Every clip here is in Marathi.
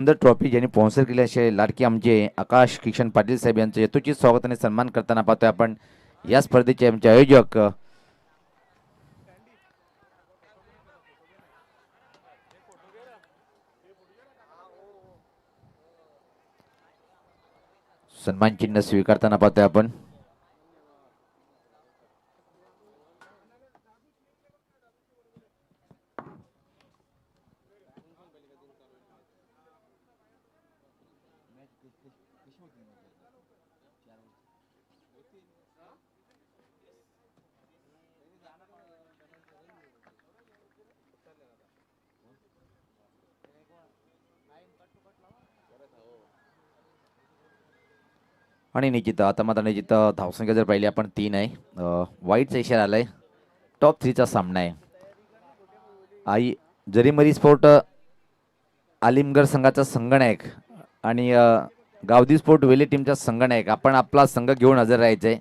सुंदर ट्रॉफी ज्यांनी स्पॉन्सर केली असे लाडके आमचे आकाश किशन पाटील साहेब यांचं यथोचित स्वागत आणि सन्मान करताना पाहतोय आपण या स्पर्धेचे आमचे आयोजक सन्मान चिन्ह स्वीकारताना पाहतोय आपण. आणि निश्चित आता मात्र निश्चित धावसंख्या जर पाहिली आपण 3 आहे. वाईटचा इशारा आलाय. टॉप 3चा सामना आहे. आई जरीमरी स्पोर्ट आलिमगड संघाचा संघनायक आणि गावदी स्पोर्ट वेली टीमचा संघनायक आपण आपला संघ घेऊन हजर राहायचंय.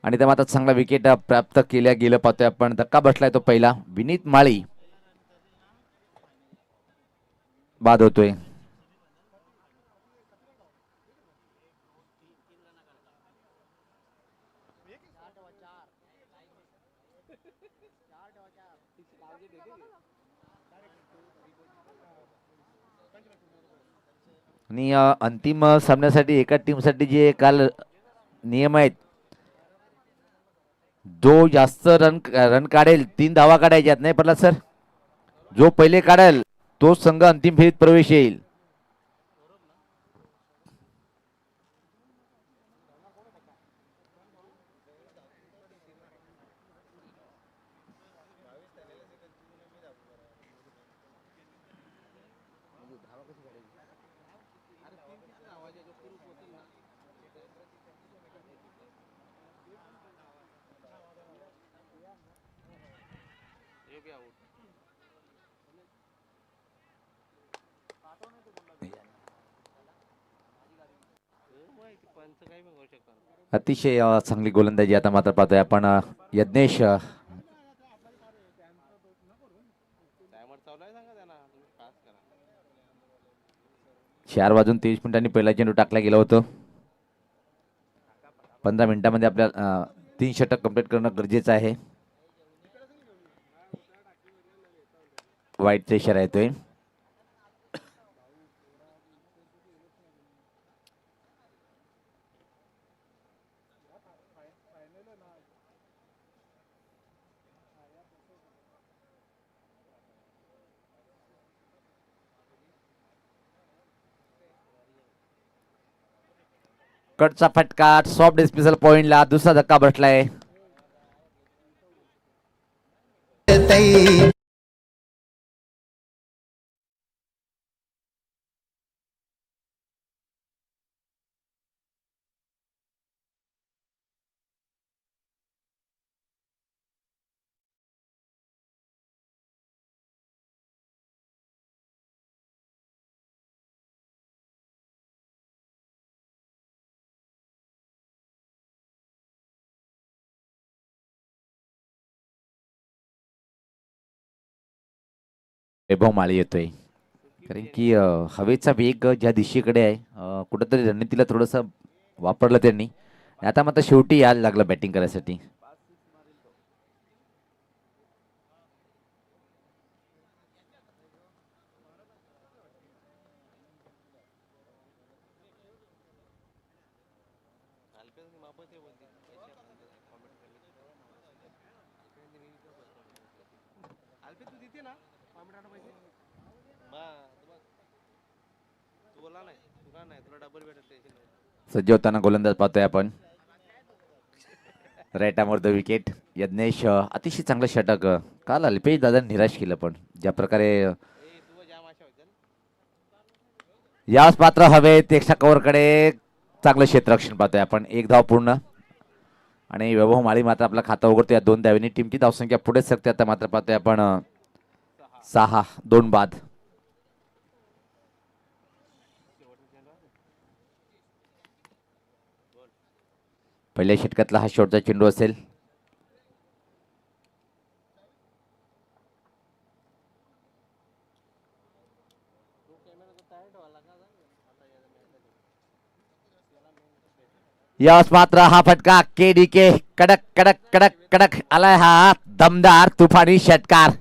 आणि त्या मात्र चांगला विकेट प्राप्त केल्या गेलं पाहतोय आपण. धक्का बसलाय तो पहिला. विनीत माळी बाद होतोय. आणि अंतिम सामन्यासाठी एका टीमसाठी जे काल नियम आहेत, जो जास्त रन काढेल 3 धावा काढायच्यात नाही पडला सर. जो पहिले काढेल तो संघ अंतिम फेरीत प्रवेश येईल. अतिशय चांगली गोलंदाजी आता मात्र पाहतोय आपण. यज्ञेश 4:23 पहिला चेंडू टाकला गेला होतं. 15 मिनिटांमध्ये आपल्याला 3 षटक कंप्लीट करणं गरजेचं आहे. वाईटचा इशारा येतोय. कटचा फटका सॉफ्ट डिस्मिसल पॉइंटला. दुसरा धक्का बसलाय. वैभव माळी येतोय. कारण की हवेचा वेग ज्या दिशेकडे आहे कुठंतरी रणनीतीला थोडंसं वापरलं त्यांनी. आता मात्र शेवटी यायला लागलं बॅटिंग करायसाठी. सज्ज होताना गोलंदाज पाहतोय आपण. राईटामोर द विकेट. यज्ञेश अतिशय चांगलं षटक. काल अल्पेश दादा निराश केलं, पण ज्या प्रकारे याच पात्र हवेत एक्स्ट्रा कव्हरकडे चांगलं क्षेत्ररक्षण पाहतोय आपण. 1 धाव पूर्ण आणि वैभव माळी मात्र आपला खाता उघडतो. या 2 धावांनी टीमची धावसंख्या पुढे सरते. आता मात्र पाहतोय आपण 6-2 बाद. पहिल्या षटकातला हा शेवटचा चेंडू असेल. यावेळेस मात्र हा फटका KDK कडक कडक कडक कडक आलाय हा दमदार तुफानी षटकार.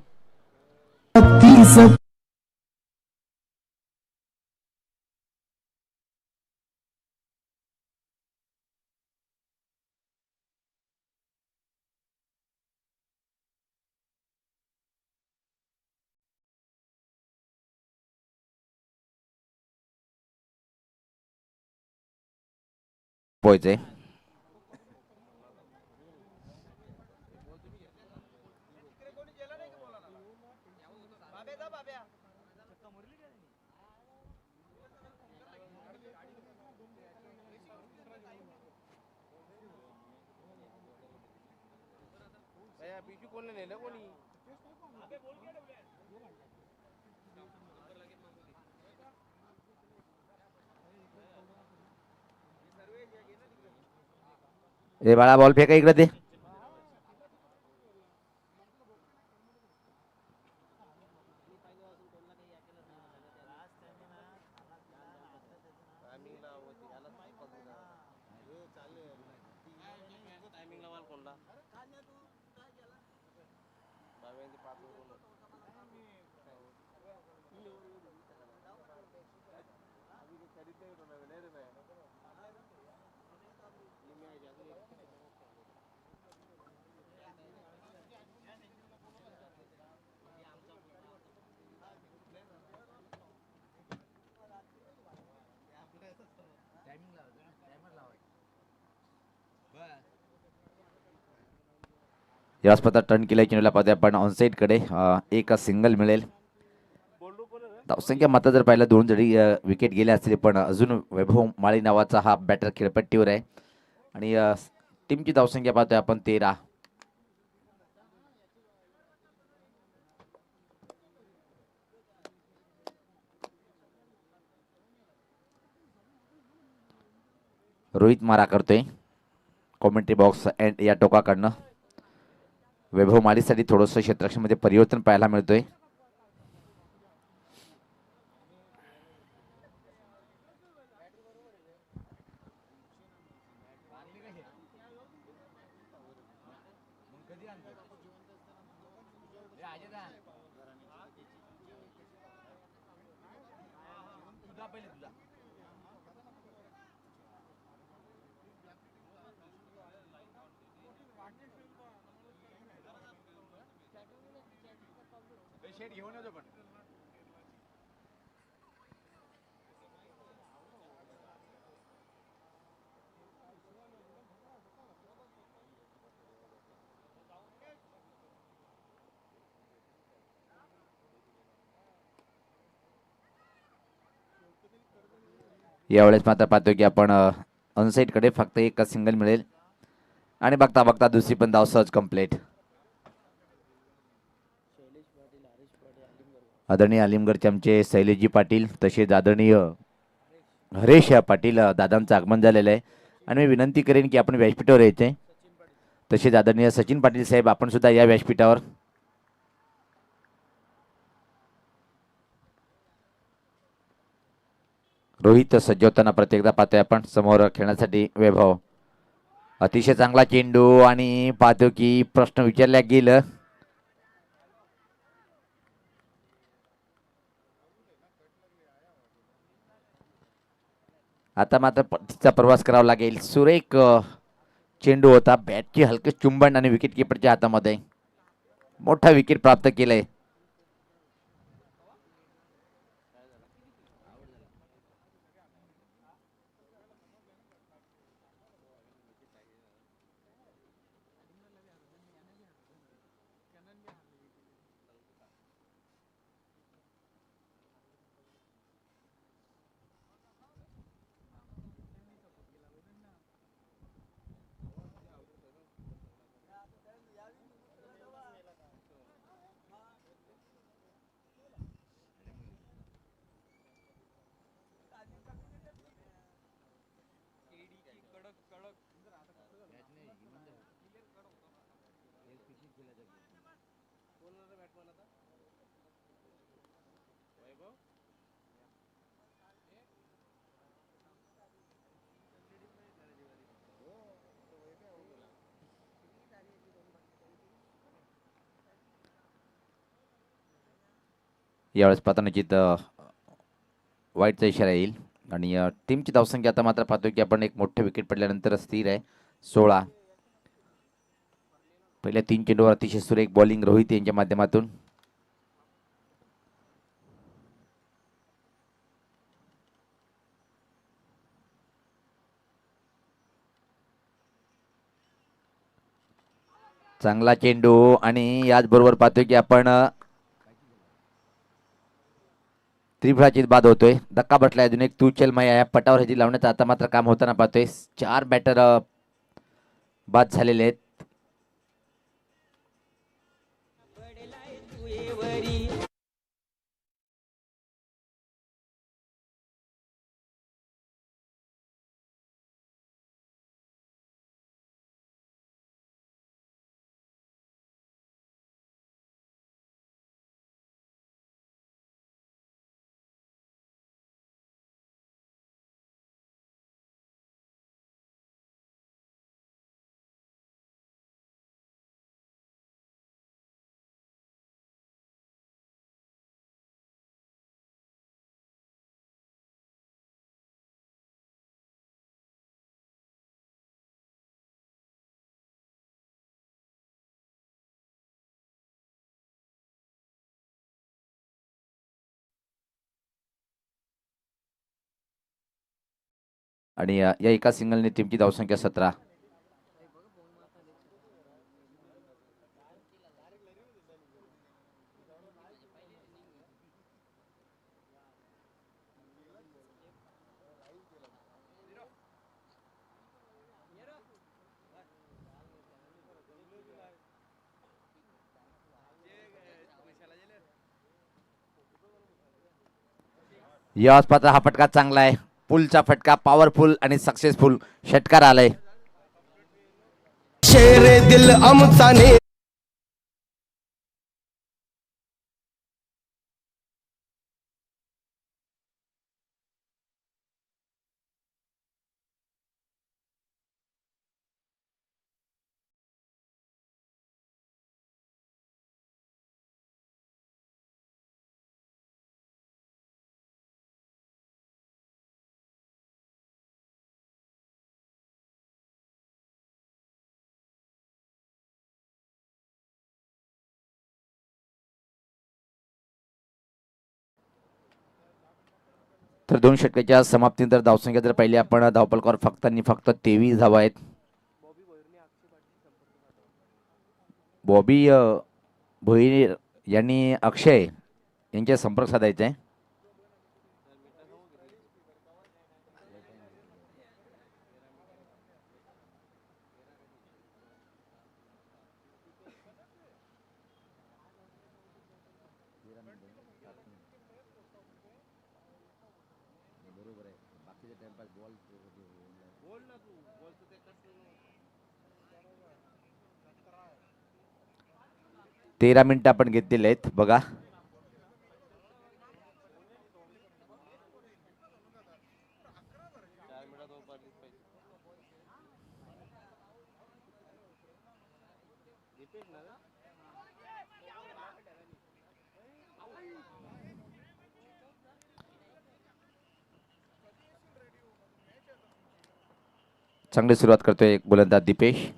पोहोचे ए बाळा बॉल फेका इकडे ते. या स्पर्धा टर्न केल्या चेंडूला पाहतोय आपण ऑनसाईड कडे एक सिंगल मिळेल. धावसंख्या मात्र जर पाहिलं 2 जरी विकेट गेल्या असतील पण अजून वैभव माळी नावाचा हा बॅटर खेळपट्टीवर आहे आणि टीमची धावसंख्या पाहतोय आपण 13. रोहित मारा करतोय कॉमेंट्री बॉक्स एंड या टोकाकडनं. वैभव मालीसाठी थोडंसं क्षेत्ररक्षणामध्ये परिवर्तन पाहायला मिळतोय. यावेळेस मात्र पाहतोय की आपण अनसाईड कडे फक्त एक सिंगल मिळेल आणि बघता बघता दुसरी पण धाव सहज कंप्लीट. आदरणीय आलिमगडचे आमचे शैलेशजी पाटील तसेच आदरणीय हरेश पाटील दादांचं आगमन झालेलं आहे आणि मी विनंती करेन की आपण व्यासपीठावर यायचे. तसेच आदरणीय सचिन पाटील साहेब आपण सुद्धा या व्यासपीठावर. रोहित सज्ज होताना प्रत्येकदा पाहतोय आपण समोर खेळण्यासाठी वैभव. अतिशय चांगला चेंडू आणि पाहतो की प्रश्न विचारल्या गेलं. आता मात्र तिचा प्रवास करावा लागेल. सुरेख चेंडू होता बॅटची हलके चुंबन आणि विकेट किपरच्या हातामध्ये मोठा विकेट प्राप्त केलंय. यावेळेस पाहता निश्चित वाईटचा इशारा येईल आणि टीमची धावसंख्या आता मात्र पाहतोय की आपण एक मोठे विकेट पडल्यानंतर स्थिर आहे 16. पहिल्या 3 चेंडूवर अतिशय सुरेख बॉलिंग रोहित यांच्या माध्यमातून. चांगला चेंडू आणि याचबरोबर पाहतोय की आपण त्रिफळाची बाद होतोय. धक्का बसलाय अजून एक तुचेल माया या पटावर ह्याची लावण्याचं आता मात्र काम होताना पाहतोय. 4 बॅटर बाद झालेले आहेत. आणि या एका सिंगलने टीमची धावसंख्या 17. या आसपासचा हा फटका चांगला आहे. पुलचा फटका पॉवरफुल आणि सक्सेसफुल षटकार आलाय. शेरे दिल आमचा ने तर 2 षटकाच्या समाप्तीनंतर धावसंख्या जर पाहिली आपण धावपलकावर फक्त आणि फक्त 23 धावा आहेत. बॉबी भोईर यांनी अक्षय यांच्या संपर्क साधायचा आहे. तेरा मिनिटं आपण घेतलेले आहेत बघा. चांगली सुरुवात करतोय गोलंदाज दीपेश.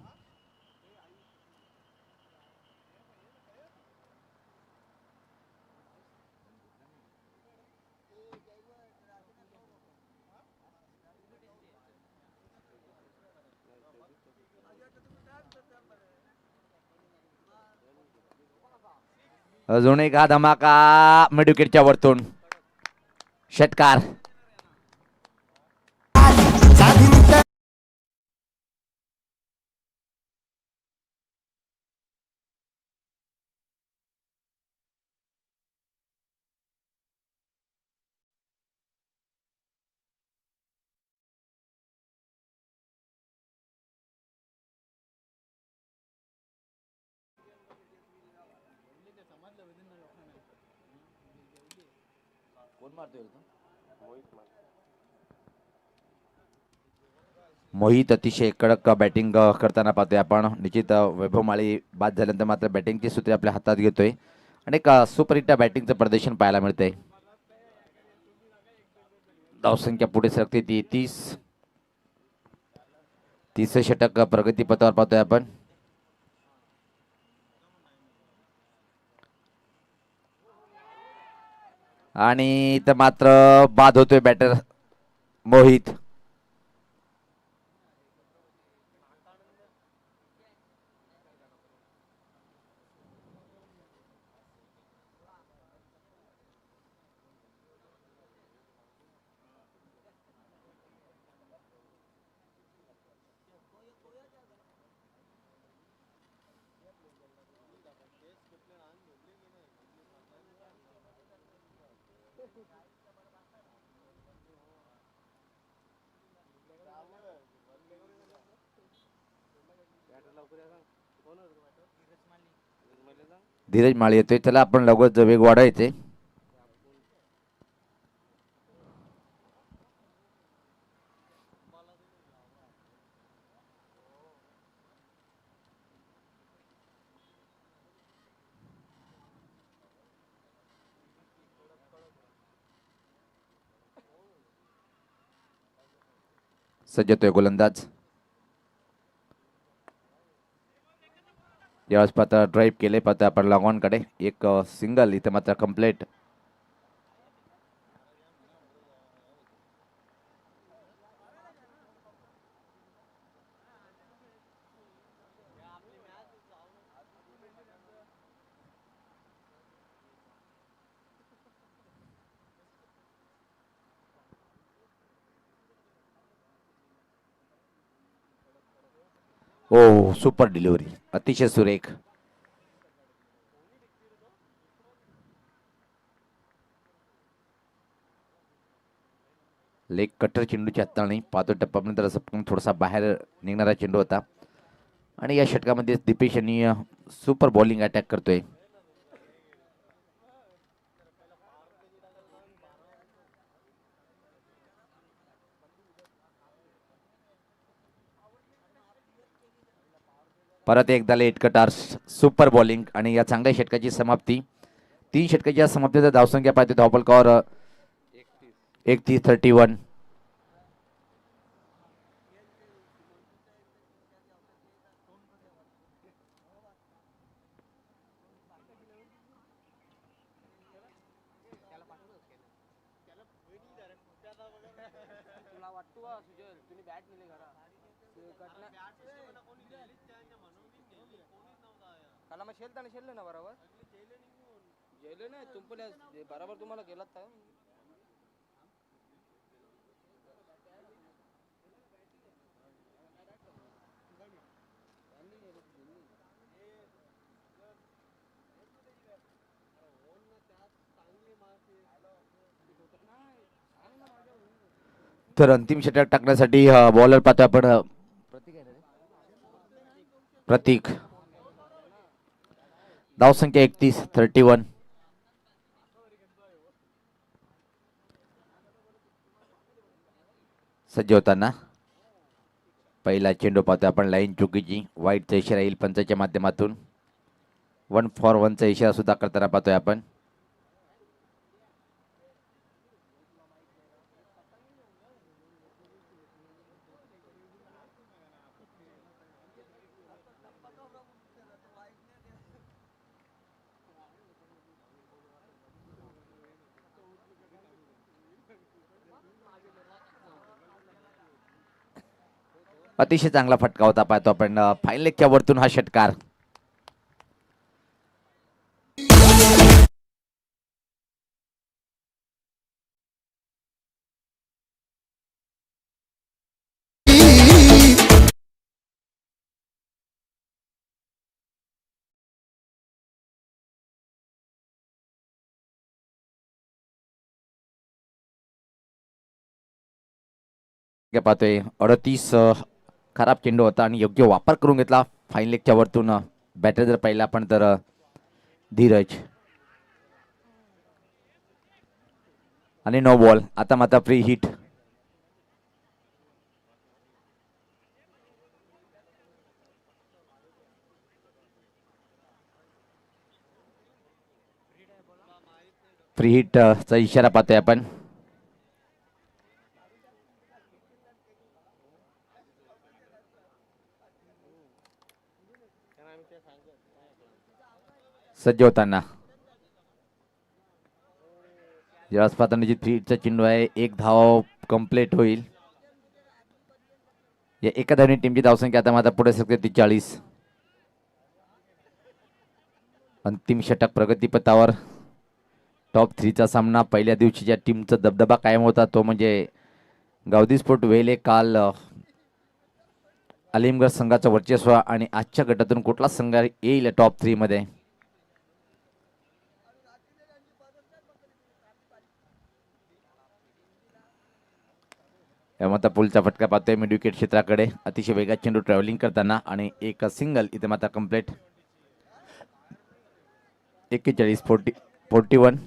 अजून एक हा धमाका मिड विकेटच्या वरतून षटकार. मोहित अतिशय कडक बॅटिंग करताना पाहतोय आपण. निश्चित वैभव माळी बाद झाल्यानंतर मात्र बॅटिंगची सूत्रे आपल्या हातात घेतोय आणि एक सुपर हिट बॅटिंगचं प्रदर्शन पाहायला मिळतंय. धावसंख्या पुढे सरकते ती 30 षटक प्रगतीपथावर पाहतोय आपण. आणि इथं मात्र बाद होतोय बॅटर मोहित. धीरज माळी येतोय, त्याला आपण लवकर वेग वाढवायचे. सज्ज होतोय गोलंदाज. यावेळेस पात्र ड्राईव्ह केले पाहता आपण लॉंग कडे. एक सिंगल इथं मात्र कंप्लेट. ओ सुपर डिलिव्हरी, अतिशय सुरेख. लेग कटर चेंडूची हाताळणी पाहतो टप्प्यानंतर असं थोडासा बाहेर निघणारा चेंडू होता. आणि या षटकामध्ये दीपेश यांनी सुपर बॉलिंग अटॅक करतोय. परत एकदा लेट कटार सुपर बॉलिंग आणि या चांगल्या षटकाची समाप्ती. 3 षटकाच्या समाप्तीचा धावसंख्या पाहते धावफलकावर 31. शेलले ना बरोबर जेले नाही तुमपले बरोबर तुम्हाला केलात का तर अंतिम षटक टाकण्यासाठी बॉलर पाहतो आपण प्रतीक. धावसंख्या 31. सज्ज होताना पहिला चेंडू पाहतो आपण लाईन चुकीची. वाईटचा इशारा येईल पंचाच्या माध्यमातून. 1 for 1चा इशारा सुद्धा करताना पाहतोय आपण. अतिशय चांगला फटका होता पाहतो आपण फाईन लेगच्या वरतून हा षटकार. पाहतोय 38. खराब चेंडू होता आणि योग्य वापर करून घेतला फाईन लेगच्या वरतून. बॅटर जर पाहिला आपण तर धीरज. आणि नो बॉल. आता मात्र फ्री हिट. फ्री हिट चा इशारा पाहतोय आपण. सज्ज होताना ज्यावेळेस पाहताना जी फ्री हिटचा चेंडू आहे, एक धाव कंप्लीट होईल. या एका धावने टीमची धावसंख्या आता मात्र पुढे सरकते 43. अंतिम षटक प्रगतीपथावर. टॉप 3चा सामना. पहिल्या दिवशीच्या टीमचा दबदबा कायम होता तो म्हणजे गावदी स्पोर्ट वेले. काल अलीमगड संघाचं वर्चस्व आणि आजच्या गटातून कुठला संघ येईल टॉप 3 मध्ये. यामध्ये पुलचा फटका पाहतोय मिड विकेट क्षेत्राकडे. अतिशय वेगात चेंडू ट्रॅव्हलिंग करताना आणि एक सिंगल इथे मात्र complete. 41-41.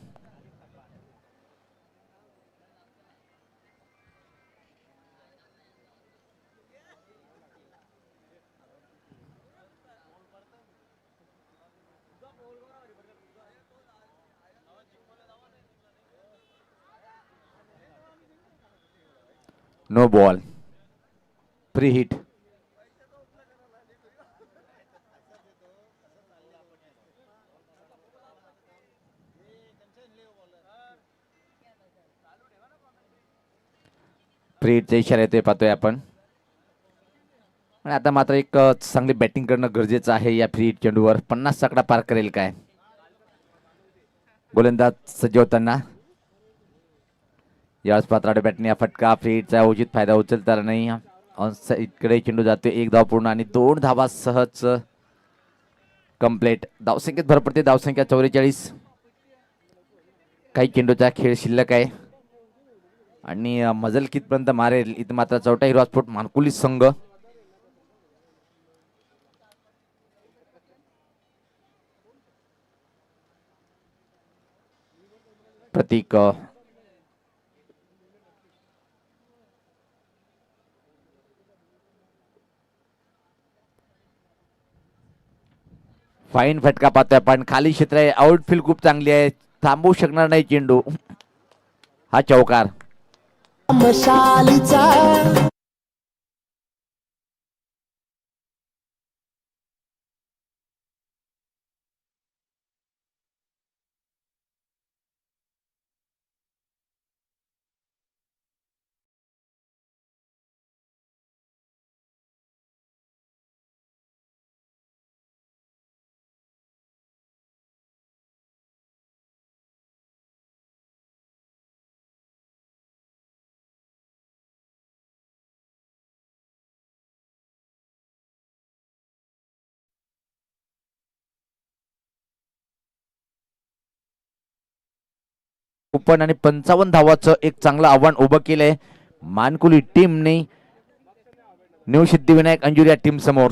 No ball. Free hit. Free हिटचा इशारा येतोय पाहतोय आपण. आणि आता मात्र एक चांगली बॅटिंग करणं गरजेचं आहे या फ्री हिट चेंडूवर. 50 आकडा पार करेल काय गोलंदाज सज्ज होताना. यावेळेस पात्राडे बॅटने फटका. फ्री हिटचा उचित फायदा उचलता नाही. इकडे चेंडू जातोय. एक धाव पूर्ण आणि 2 धावा सहज कंप्लीट. धावसंख्येत भर पडते. धावसंख्या 44. काही चेंडूचा खेळ शिल्लक आहे आणि मजल कितपर्यंत मारेल इथे मात्र चौथा हिरवा स्फोट मानकुली संघ. प्रतीक फाईन फटका पाहतोय आपण. खाली क्षेत्र आहे. आउटफील्ड खूप चांगली आहे. थांबवू शकणार नाही चेंडू. हा चौकार. मशालीचा ओपन आणि 55 धावाचं एक चांगलं आव्हान उभं केलंय मानकुली टीमने न्यू सिद्धिविनायक अंजुर या टीम समोर.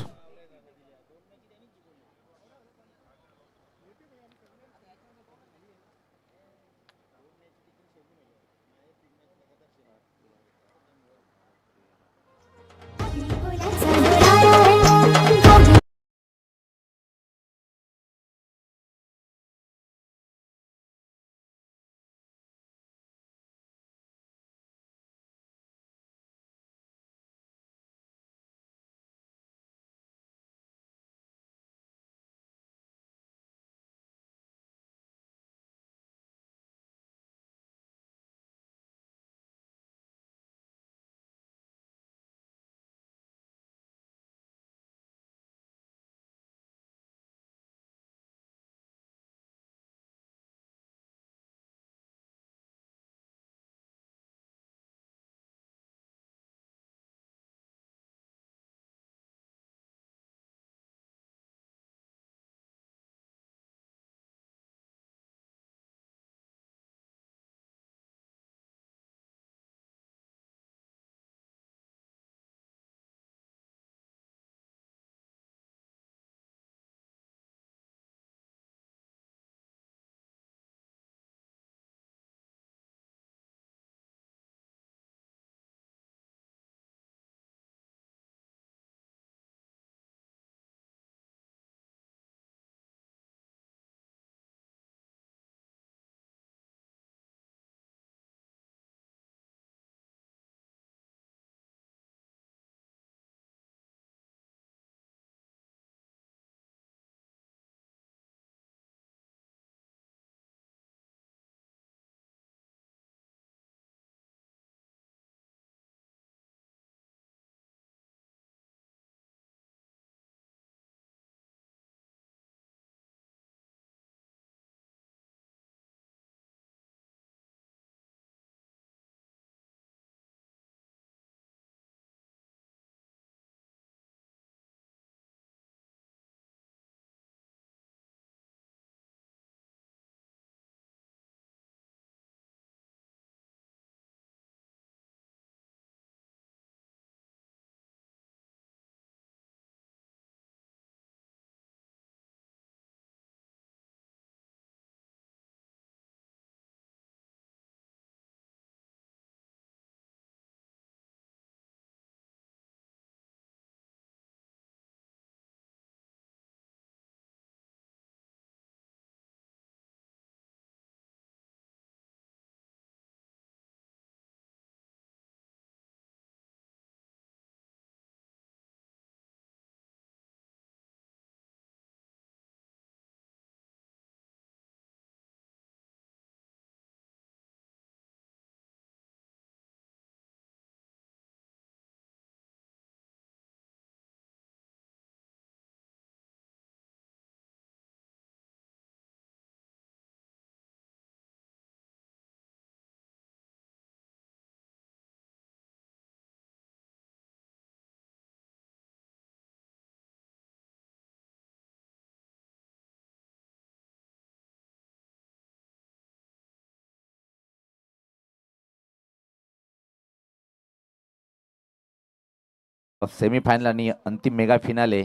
सेमीफायनल आणि अंतिम मेगा फिनाले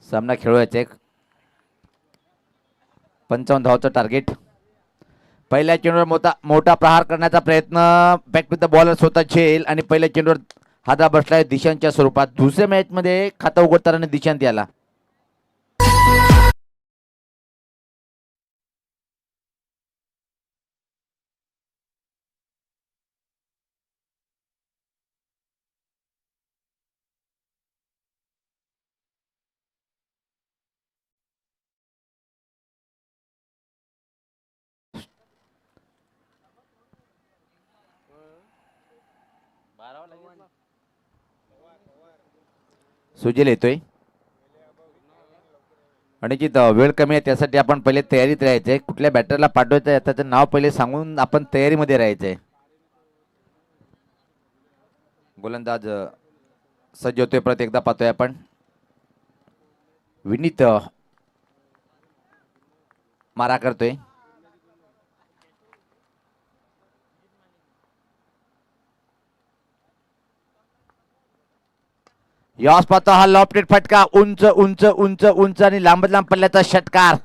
सामना खेळवायचा आहे. 55 धावचं टार्गेट. पहिल्या चेंडूवर मोठा प्रहार करण्याचा प्रयत्न. बॅक टू द बॉलर स्वतः झेल आणि पहिल्या चेंडूवर हादा बसलाय दिशांच्या स्वरूपात. दुसऱ्या मॅच मध्ये खाता उघडताना दिशांत याला. सुजल येतोय आणि जी वेळ कमी आहे त्यासाठी आपण पहिले तयारीत राहायचंय. कुठल्या बॅटरला पाठवायचं त्याचं नाव पहिले सांगून आपण तयारीमध्ये राहायचंय. गोलंदाज सज्ज होतोय. परत एकदा पाहतोय आपण. विनीत मारा करतोय. यास पाहतो हा लॉफ्टेड फटका. उंच उंच उंच उंच आणि लांब लांब पल्ल्याचा षटकार.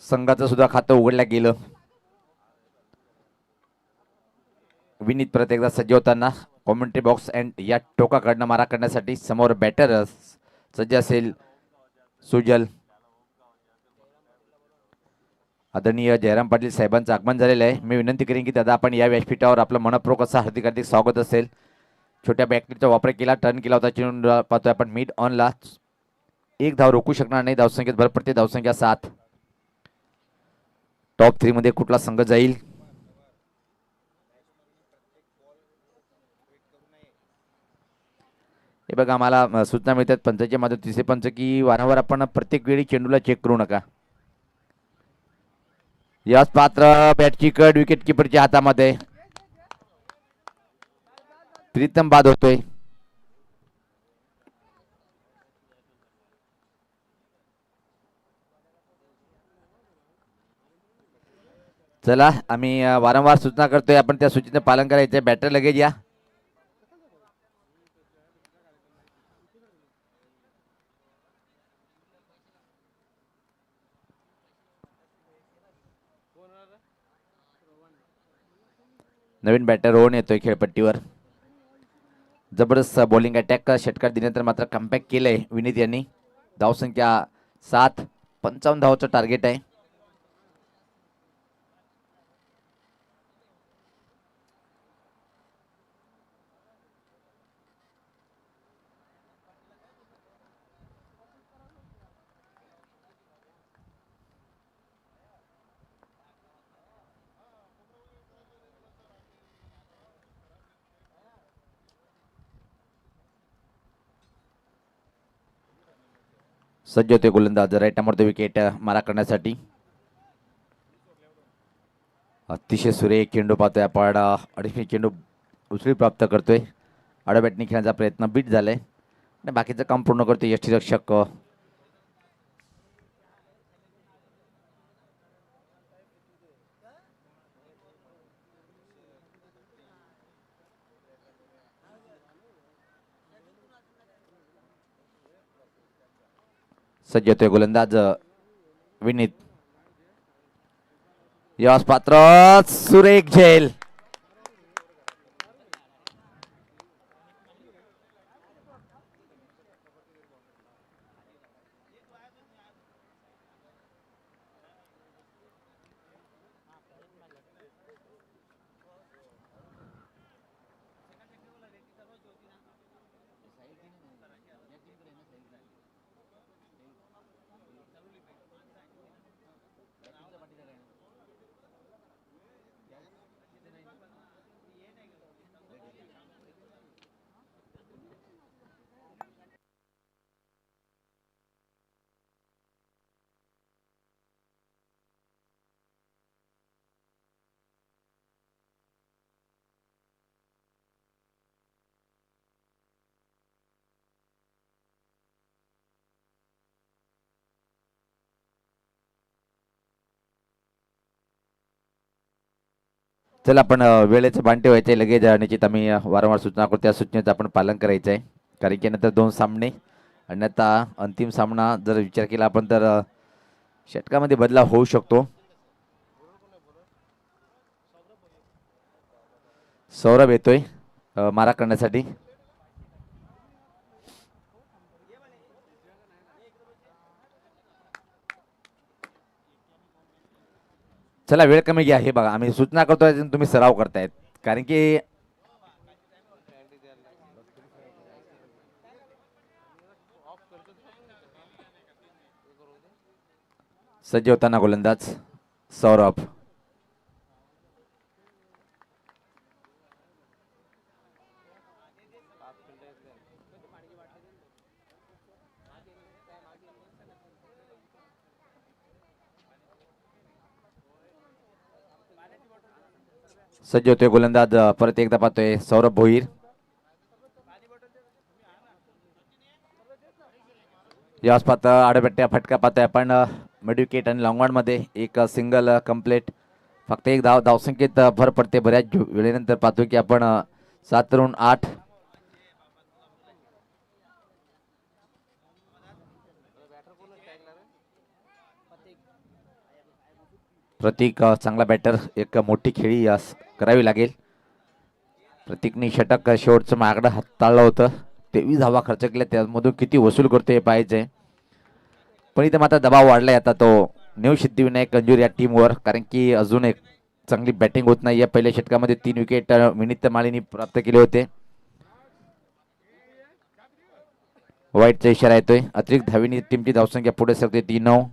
संघाचं सुद्धा खातं उघडलं गेलं. विनीत परत एकदा सज्ज होताना कॉमेंट्री बॉक्स अँड या टोकाकडनं मारा करण्यासाठी. समोर बॅटर सज्ज असेल सुजल. आदरणीय जयराम पाटील साहेबांचं आगमन झालेलं आहे. मी विनंती करेन की दादा आपण या व्यासपीठावर आपलं मनपूर्वक असं हार्दिक हार्दिक स्वागत असेल. छोट्या बॅटरीचा वापर केला. टर्न केला होता. चेंडू पाहतोय आपण मिड ऑनला. एक धाव रोखू शकणार नाही. धावसंख्येत भर पडते. धावसंख्या 7. टॉप 3 मध्ये कुठला संघ जाईल. हे बघा आम्हाला सूचना मिळतात पंचाच्या मध्ये तिसरे पंच की वारंवार आपण प्रत्येक वेळी चेंडूला चेक करू नका. याच पात्र बॅटची कड विकेट किपरच्या हातामध्ये. प्रीतम बाद होतोय. चला आम्ही वारंवार सूचना करतोय आपण त्या सूचनेचं पालन करायचं. बॅटर लगेच या. नवीन बॅटर रोहन येतोय खेळपट्टीवर. जबरदस्त बॉलिंग अटॅक षटकार दिल्यानंतर मात्र कमबॅक केलंय विनीत यांनी. धावसंख्या 7. 55 धावाचं टार्गेट आहे. सज्ज होते गोलंदाज राईट नंबर विकेट मारा करण्यासाठी. अतिशय सुरेख चेंडू पाहतोय आपण. अडीचशे चेंडू उचली प्राप्त करतोय. आडबॅटनी खेळण्याचा प्रयत्न बीट झालाय आणि बाकीचं काम पूर्ण करतोय यष्टीरक्षक. सज्ज होतोय गोलंदाज विनीत. यास पात्र सुरेख झेल. चला आपण वेळेचं भान ठेवायचं आहे. लगेच निश्चित आम्ही वारंवार सूचना करतो, त्या सूचनेचं आपण पालन करायचं आहे. कारण की नंतर 2 सामने अन्यथा अंतिम सामना जर विचार केला आपण तर षटकामध्ये बदलाव होऊ शकतो. सौरभ येतोय मारा करण्यासाठी. चला वेळ कमी घ्या. हे बघा आम्ही सूचना करतोय तुम्ही सराव करतायत. कारण की सज्ज होताना गोलंदाज सौरभ. सज्ज होतोय गोलंदाज. परत एकदा पाहतोय सौरभ भोईर. याच पाहत आडबट्ट्या फटका पाहतोय आपण मिडविकेट आणि लॉंगऑन मध्ये एक सिंगल कंप्लीट. फक्त एक धावसंख्येत भर पडते. बऱ्याच वेळेनंतर पाहतोय की आपण 7-8. प्रतीक चांगला बॅटर. एक मोठी खेळी करावी लागेल. प्रतीकने षटक शेवटचं मागडं हाताळलं होतं. 23 धावा खर्च केल्या, त्यामधून किती वसूल करतो हे पाहायचंय. पण इथे मात्र दबाव वाढलाय आता तो न्यू सिद्धिविनायक कंजूर या टीमवर. कारण की अजून एक चांगली बॅटिंग होत नाही. या पहिल्या षटकामध्ये 3 विकेट विनीत माळीने प्राप्त केले होते. वाईटचा इशारा येतोय. अतिरिक्त धावीने टीमची धावसंख्या पुढे सरते 3-9.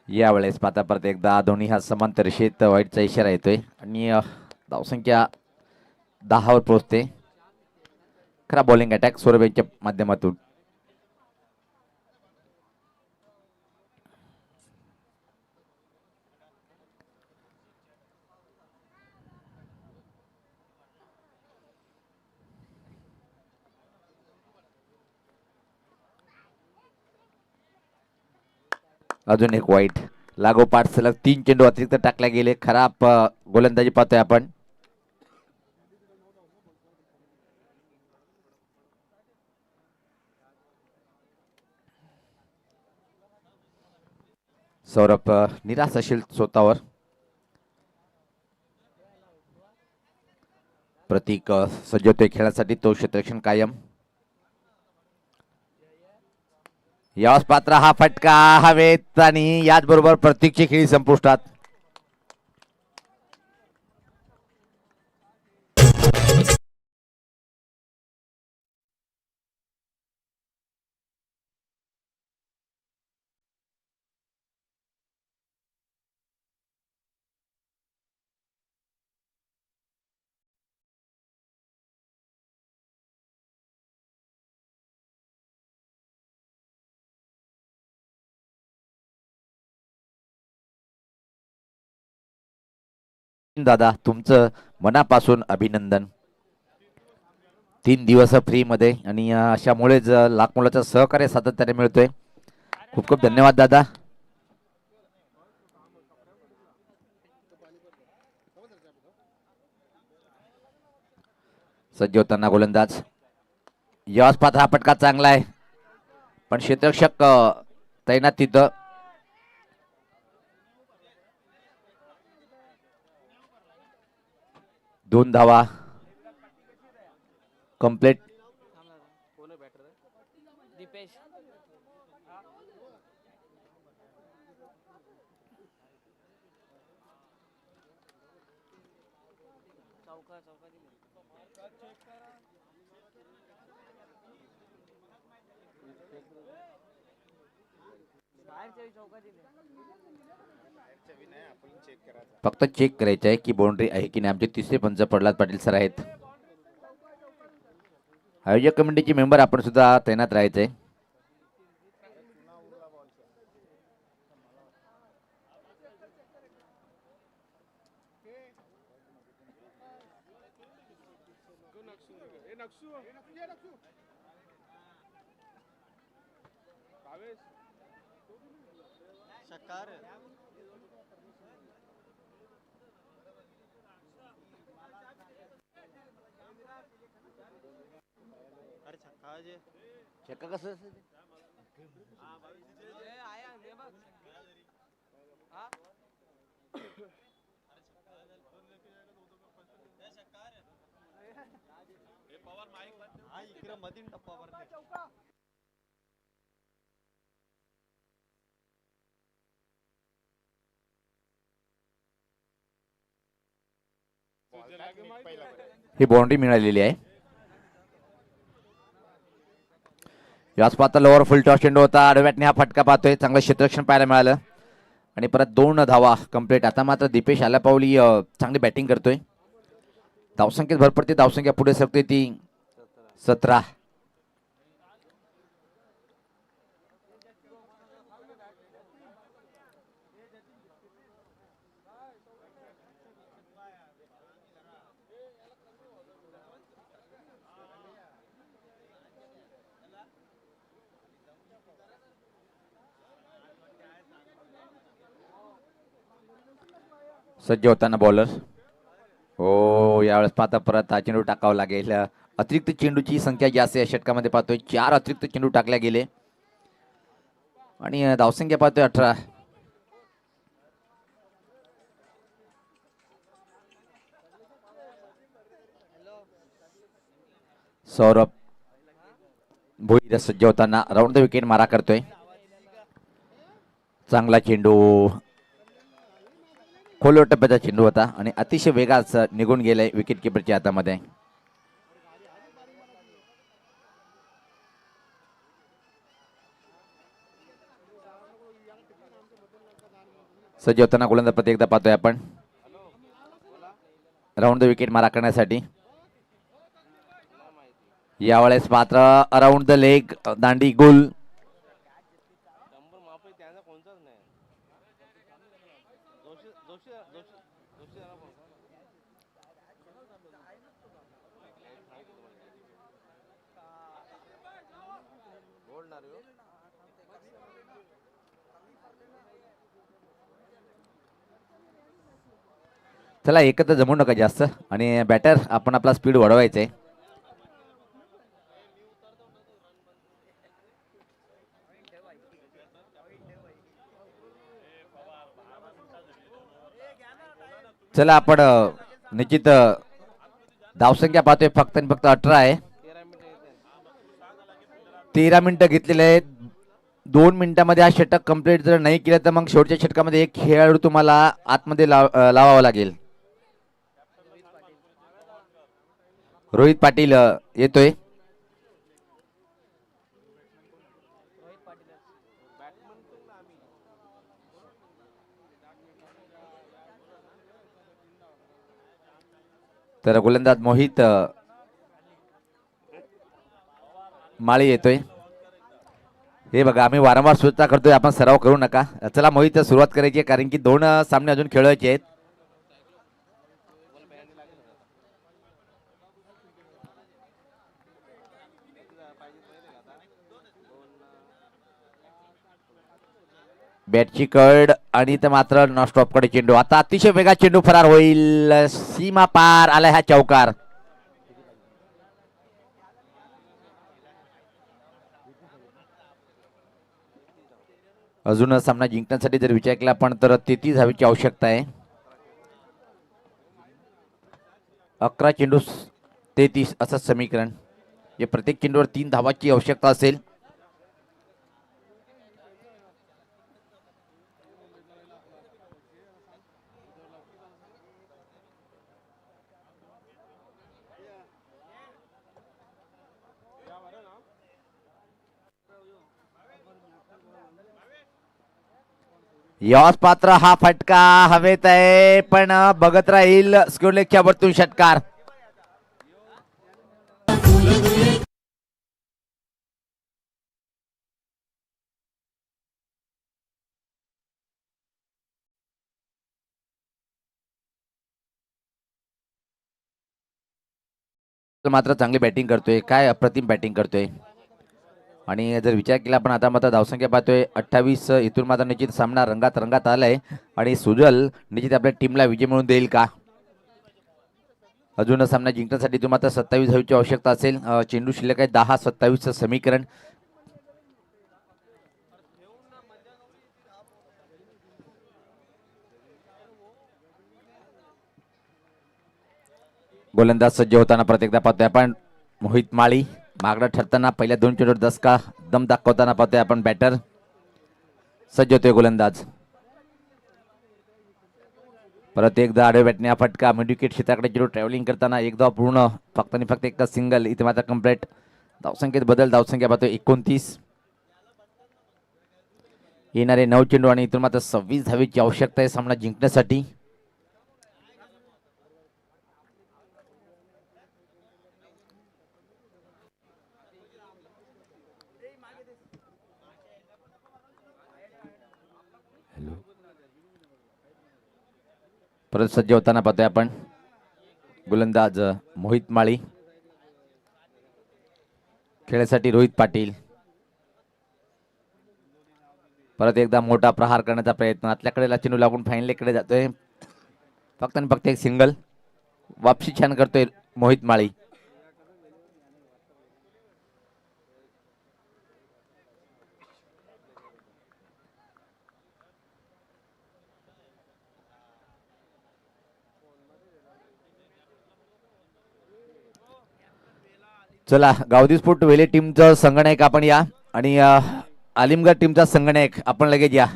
यावेळेस पाहता परत एकदा दोन्ही हा समांतर रेषेत वाईटचा इशारा येतोय आणि धावसंख्या 10 वर पोहोचते. खरा बॉलिंग अटॅक सौरभ यांच्या माध्यमातून. अजून एक वाईट. लागोपाठ सलग 3 चेंडू अतिरिक्त टाकले गेले. खराब गोलंदाजी पाहतोय आपण. सौरभ निराश असेल स्वतःवर. प्रतीक सज्ज होतोय खेळासाठी. तो क्षेत्ररक्षण कायम. याच पात्र हा फटका हवेत आणि याचबरोबर प्रतीकची खेळी संपुष्टात. दादा तुमचं मनापासून अभिनंदन. 3 दिवस फ्री मध्ये आणि अशामुळेच लाख मुलाचं सहकार्य सातत्याने मिळतोय. खूप खूप धन्यवाद दादा. सज्ज होताना गोलंदाज. यश पात्र हा फटका चांगला आहे पण क्षेत्ररक्षक तैनात तिथं. दोन धावा कंप्लीट. दीपेश चौका फक्त चेक करायचं आहे की बाउंड्री आहे की नाही. आमचे तिसरे पंच प्रल्हाद पाटील सर आहेत. आयोजक कमिटीचे मेंबर आपण सुद्धा तैनात राहायचंय. छक्का कसं आया दे बघ हा ही बाउंड्री मिळालेली आहे. याच पात्र लोअर फुल टॉस चेंडू होता. आडव्याटने हा फटका पाहतोय. चांगलं क्षेत्ररक्षण पाहायला मिळालं आणि परत 2 धावा कंप्लीट. आता मात्र दीपेश आलापावली चांगली बॅटिंग करतोय. धावसंख्येत भर पडते. धावसंख्या पुढे सरते ती 17. सज्ज होताना बॉलर. हो यावेळेस पाहता परत हा चेंडू टाकावा लागेल. अतिरिक्त चेंडूची संख्या जास्त या षटकामध्ये पाहतोय. 4 अतिरिक्त चेंडू टाकल्या गेले आणि धावसंख्या पाहतोय 18. सौरभ भोईर सज्ज होताना राऊंड द विकेट मारा करतोय. चांगला चेंडू खोलवर टप्प्याचा चेंडू होता आणि अतिशय वेगात निघून गेलाय विकेट किपरच्या हातामध्ये. सज्ज होताना गोलंदाज एकदा पाहतोय आपण राऊंड द विकेट मारा करण्यासाठी. यावेळेस मात्र अराउंड द लेग दांडी गोल. चला एकत्र जमू नका जास्त आणि बॅटर आपण आपला स्पीड वाढवायचा आहे. चला आपण निश्चित धावसंख्या पाहतोय फक्त आणि फक्त 18 आहे. 13 मिनिटं घेतलेले आहेत. 2 मिनिटांमध्ये हा षटक कंप्लीट जर नाही केलं तर मग शेवटच्या षटकामध्ये एक खेळाडू तुम्हाला आतमध्ये लावावा लागेल. रोहित पाटील येतोय. तर गोलंदाज मोहित माळी येतोय. हे बघा आम्ही वारंवार सूचना करतोय आपण सराव करू नका. चला मोहित सुरुवात करायची आहे कारण की 2 सामने अजून खेळवायचे आहेत. बॅटची कड आणि तर मात्र नॉन स्टॉप कडे चेंडू. आता अतिशय वेगा चेंडू फरार होईल. सीमा पार आलाय हा चौकार. अजून सामना जिंकण्यासाठी जर विचार केला आपण तर 33 धावेची आवश्यकता आहे. 11 चेंडू 33 असं समीकरण. हे प्रत्येक चेंडूवर 3 धावाची आवश्यकता असेल. यॉस पात्र हा फटका हवेत आहे पण बघत राहील स्क्वेअर लेगच्या वरतून षटकार. मात्र चांगली बॅटिंग करतोय, काय अप्रतिम बॅटिंग करतोय. आणि जर विचार केला आपण आता मात्र धावसंख्या पाहतोय 28. इथून मात्र निश्चित सामना रंगात रंगात आलाय आणि सुजल निश्चित आपल्या टीमला विजय मिळवून देईल का. अजून सामना जिंकण्यासाठी तुम्हाला मात्र 27 धावेची आवश्यकता असेल. चेंडू शिल्लक आहे 10-27 समीकरण. गोलंदाज सज्ज होताना प्रत्येकदा पाहतोय आपण मोहित माळी. मागणं ठरताना पहिल्या 2 चेंडूवर 10 का दम दाखवताना पाहतोय आपण बॅटर. सज्ज होतोय गोलंदाज. परत एकदा आडव्या बॅटने फटका मिडविकेट क्षेत्राकडे चेंडू ट्रॅव्हलिंग करताना एक धाव पूर्ण, फक्त आणि फक्त एक सिंगल. इथे मात्र कम्प्लीट. धावसंख्येत बदल, धावसंख्या पाहतोय 29. येणारे 9 चेंडू आणि इथून मात्र 26 धावेची आवश्यकता आहे सामना जिंकण्यासाठी. परत सज्ज होताना पाहतोय आपण गोलंदाज मोहित माळी. खेळासाठी रोहित पाटील. परत एकदा मोठा प्रहार करण्याचा प्रयत्न, आतल्याकडे चेंडू लागून फायनलीकडे जातोय, फक्त आणि फक्त एक सिंगल. वापसी छान करतोय मोहित माळी. चला गावदी स्पोर्ट वेले टीमचं संगणक आपण या आणि आलिमगड टीमचा संगणक आपण लगेच या.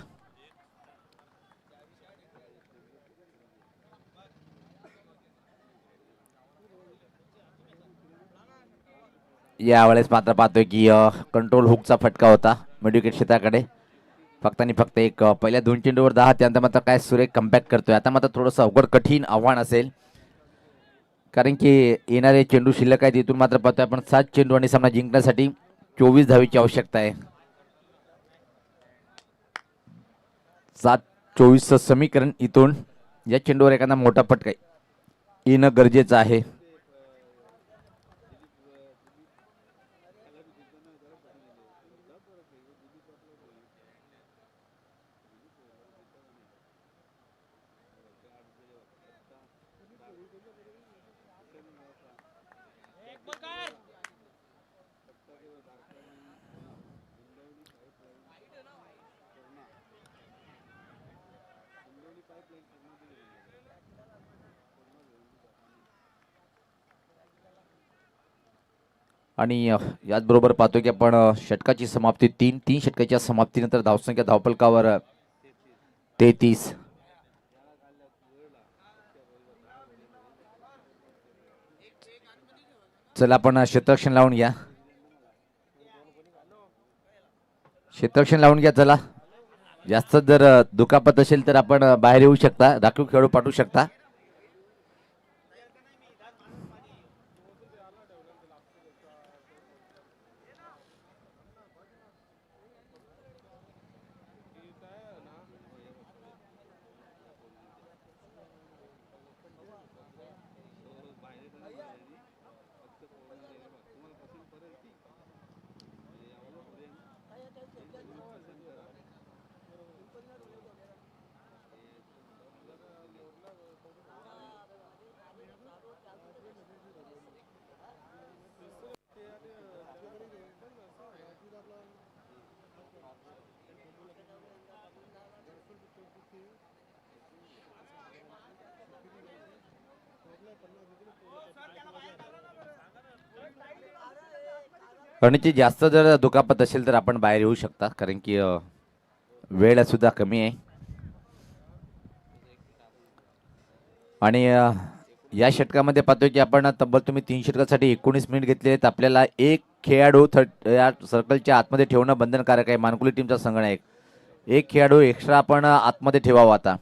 यावेळेस मात्र पाहतोय की कंट्रोल हुकचा फटका होता मिडविकेट क्षेत्राकडे, फक्त आणि फक्त एक. पहिल्या 2 चेंडूवर 10, त्यानंतर मात्र काय सुरेख कमबॅक करतोय. आता मात्र थोडंसं अवघड कठीण आव्हान असेल, कारण की येणारे चेंडू शिल्लक आहेत. इथून मात्र पाहतोय आपण 7 चेंडू आणि सामना जिंकण्यासाठी 24 धावेची आवश्यकता आहे. 7-24 समीकरण. इथून या चेंडूवर एखादा मोठा फटका येणं गरजेचं आहे. आणि याचबरोबर पाहतो की आपण षटकाची समाप्ती 3 षटकाच्या समाप्तीनंतर धावसंख्या धावफलकावर 33. चला आपण क्षेत्ररक्षण लावून घ्या, क्षेत्ररक्षण लावून घ्या. चला, जास्त जर दुखापत असेल तर आपण बाहेर येऊ शकता, राखीव खेळाडू पाठवू शकता. रणजी जास्त जर दुखापत असेल तर आपण बाहेर येऊ शकता, कारण की वेळ सुद्धा कमी आहे. आणि या षटकामध्ये पाहतोय की आपण तब्बल तुम्ही 3 षटकासाठी 19 मिनिट घेतले आहेत. आपल्याला एक खेळाडू या सर्कलच्या आतमध्ये ठेवणं बंधनकारक आहे. मानकुली टीमचा संगणक एक खेळाडू एक्स्ट्रा आपण आतमध्ये ठेवावा. आता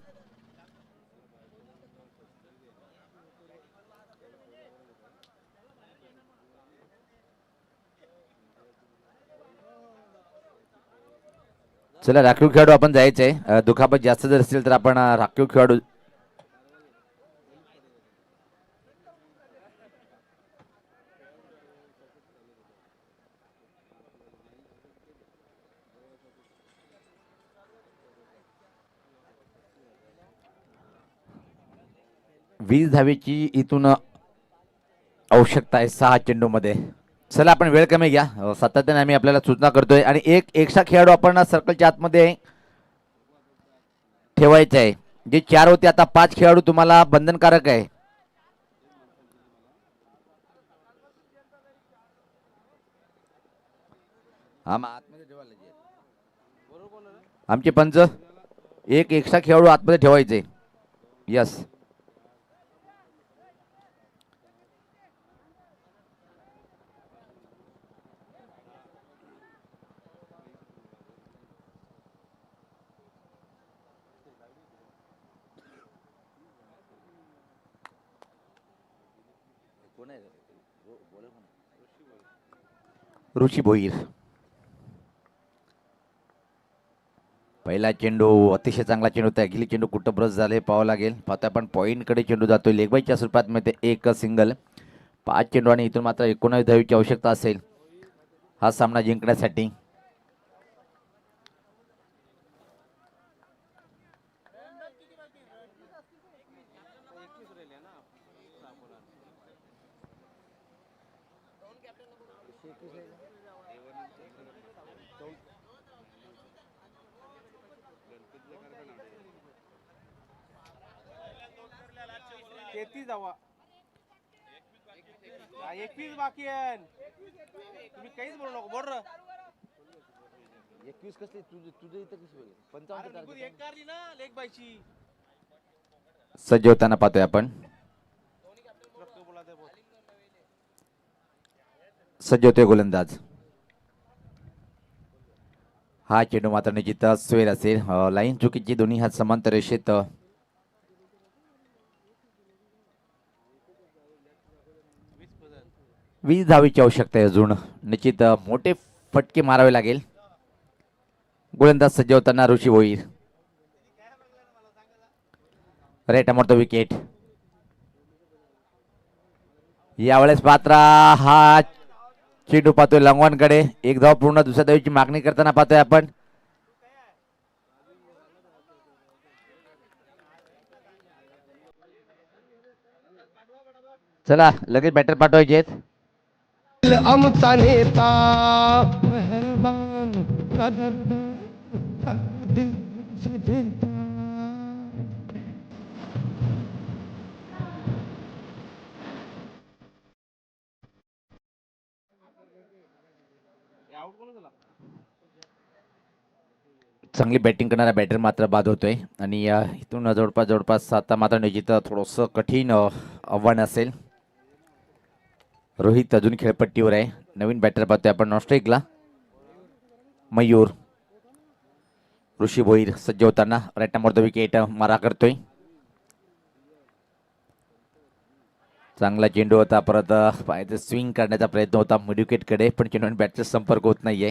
चला, राखीव खेळाडू आपण जायचंय. दुखापत जास्त जर असेल तर आपण राखीव खेळाडू. 20 धावेची इथून आवश्यकता आहे 6 चेंडूमध्ये. चला आपण वेळ कमी घ्या, सातत्याने आम्ही आपल्याला सूचना करतोय. आणि एक एक्स्ट्रा खेळाडू आपण सर्कलच्या आतमध्ये ठेवायचे आहे. जे 4 होते आता 5 खेळाडू तुम्हाला बंधनकारक आहे. आमचे पंच एक एक्स्ट्रा खेळाडू आतमध्ये ठेवायचे. यस. ऋषी भोईर. पहिला चेंडू अतिशय चांगला चेंडू होता. गिली चेंडू कुठं ब्रश झाले पाहावं लागेल. पाहता आपण पॉईंटकडे चेंडू जातोय. लेगबाईच्या स्वरूपात मिळते एक सिंगल. 5 चेंडू आणि इथून मात्र 19 धावेची आवश्यकता असेल हा सामना जिंकण्यासाठी. जावा 21 बाकी आहे. तुम्ही काहीच बोलू नको. बोल 21 कसली तुझं इथं कशी 55 एक कारली ना लेग बायची. सज्ज होताना पाहतोय आपण. सज्ज होतोय गोलंदाज. हा चेंडू मात्र निश्चित स्वेर असेल. लाईन चुकीची. दोन्ही हात समांतर रेषेत. 20 धावेची आवश्यकता आहे अजून. निश्चित मोठे फटके मारावे लागेल. गोलंदाज सज्ज होताना ऋषी भोईर. रेट मारतो विकेट. यावेळेस पात्रा हा चेंडू पाहतोय लंगवानकडे. एक धाव पूर्ण. दुसऱ्या धावेची मागणी करताना पाहतोय आपण. चला लगेच बॅटर पाठवायचे आहेत. आमचा नेता चांगली बॅटिंग करणारा बॅटर मात्र बाद होतोय. आणि इथून जवळपास आता मात्र निश्चित थोडंसं कठीण आव्हान असेल. रोहित अजून खेळपट्टीवर आहे. नवीन बॅटर पाहतोय आपण नॉस्ट्रिकला. मयूर. ऋषी भोईर सज्ज होताना राईट नंबर विकेट मारा करतोय. चांगला चेंडू होता. परत पायाचे स्विंग करण्याचा प्रयत्न होता मिडविकेटकडे, पण चेंडू बॅटचा संपर्क होत नाहीये.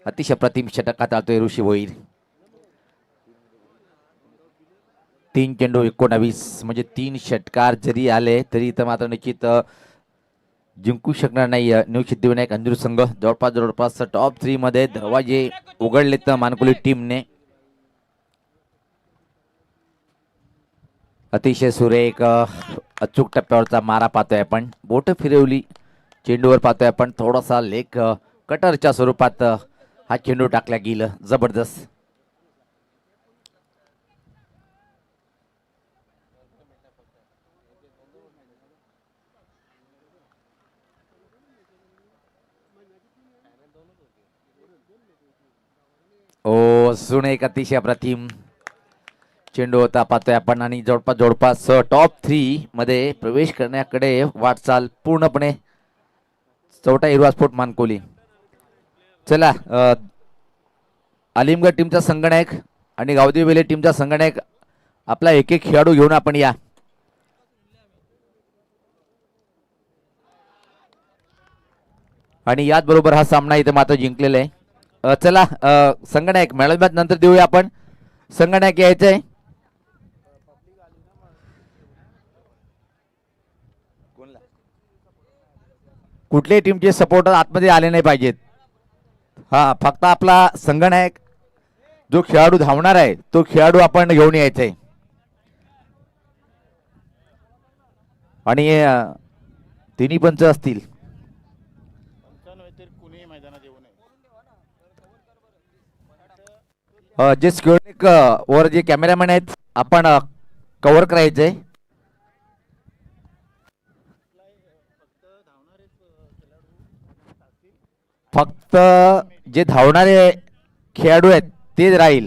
अतिशय प्रतिम षटक हाताळतोय ऋषी भोईर. 3 चेंडू 19 म्हणजे 3 षटकार जरी आले तरी इथं मात्र निश्चित जिंकू शकणार नाही न्यू सिद्धिविनायक अंजूर संघ. जवळपास टॉप 3 मध्ये दरवाजे उघडलेत मानकुली टीमने. अतिशय सुरेख अचूक टप्प्यावरचा मारा पाहतोय आपण. बोट फिरवली चेंडूवर पाहतोय आपण. थोडासा लेग कटरच्या स्वरूपात हा चेंडू टाकला गेला. जबरदस्त. ओ अजून एक अतिशय अप्रतिम चेंडू होता पाहतोय आपण. आणि जवळपास टॉप 3 मध्ये प्रवेश करण्याकडे वाटचाल पूर्णपणे चौथा हिरवा स्फोट मानकोली. चला आलिमगड टीमचा संगणक आणि गावदेवी बेले टीमचा संगणक आपला एक एक खेळाडू घेऊन आपण या. आणि याच बरोबर हा सामना इथे मात्र जिंकलेला आहे. चला संगणक मॅच नंतर देऊया आपण. संगणक यायचंय. कुठल्याही टीमचे सपोर्टर आतमध्ये आले नाही पाहिजेत. हा फक्त आपला संगणक जो खेळाडू धावणार आहे तो खेळाडू आपण घेऊन यायचंय. आणि तिन्ही पंच असतील. जे सिक्युरिटी वर जे कॅमेरामॅन आहेत आपण कव्हर करायचे. फक्त जे धावणारे खेळाडू आहेत तेच राहील.